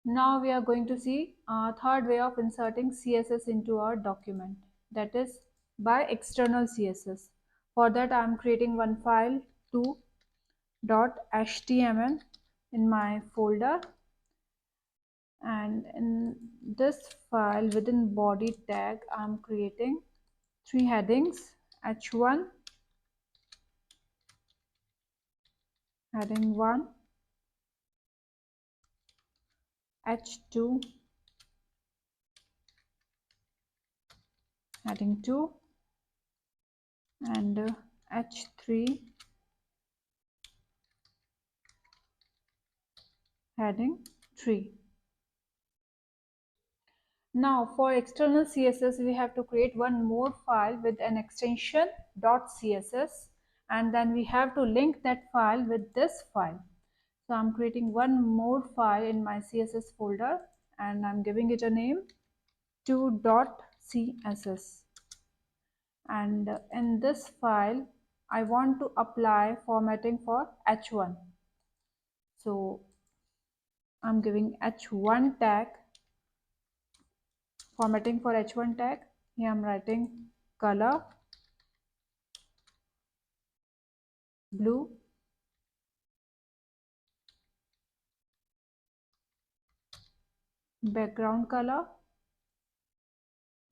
Now we are going to see a third way of inserting CSS into our document, that is by external CSS. For that I am creating one file, two.html, in my folder, and in this file within body tag I am creating three headings: h1, heading 1, h2, heading 2, and h3, heading 3. Now for external CSS we have to create one more file with an extension .css, and then we have to link that file with this file. So I'm creating one more file in my CSS folder and I'm giving it a name, two.css, and in this file I want to apply formatting for h1. So I'm giving h1 tag, formatting for h1 tag. Here I'm writing color blue, background color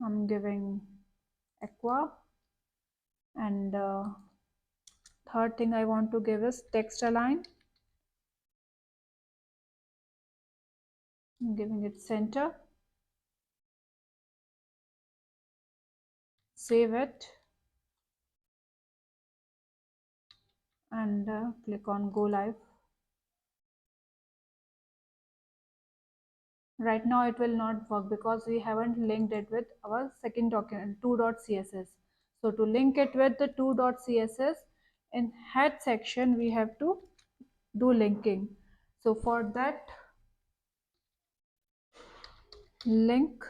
I'm giving aqua, and third thing I want to give is text align. I'm giving it center. Save it and click on go live. Right now it will not work because we haven't linked it with our second document, two.css. So to link it with the two.css, in head section we have to do linking. So for that, link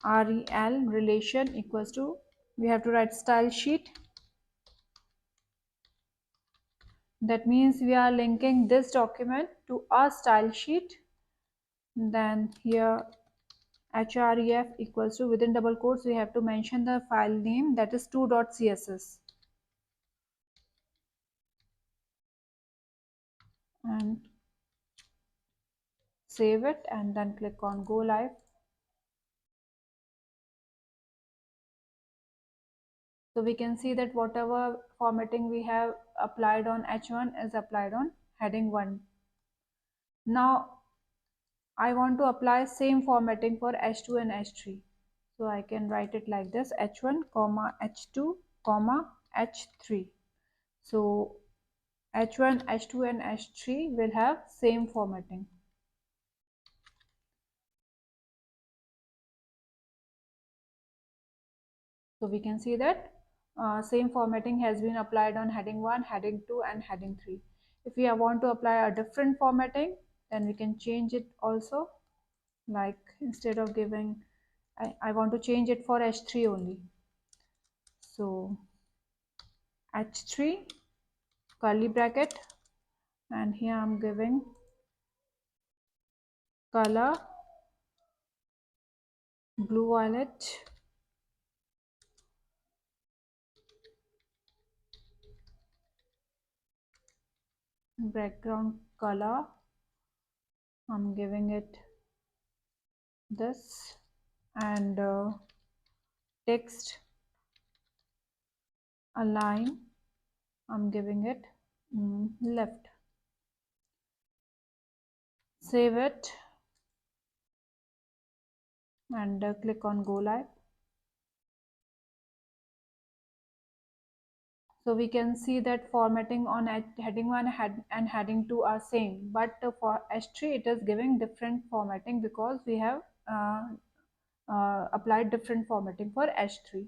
rel relation equals to, we have to write style sheet. That means we are linking this document to our style sheet. Then here href equals to, within double quotes we have to mention the file name, that is two.css, and save it and then click on go live. So we can see that whatever formatting we have applied on h1 is applied on heading 1. Now I want to apply same formatting for h2 and h3. So I can write it like this: h1 comma h2 comma h3. So h1, h2 and h3 will have same formatting. So we can see that same formatting has been applied on heading 1, heading 2 and heading 3. If we want to apply a different formatting, then we can change it also. Like instead of giving, I want to change it for h3 only. So h3 curly bracket, and here I'm giving color blue violet, background color I'm giving it this, and text align I'm giving it left. Save it and click on go live. So we can see that formatting on heading 1 and heading 2 are same, but for h3 it is giving different formatting because we have applied different formatting for h3.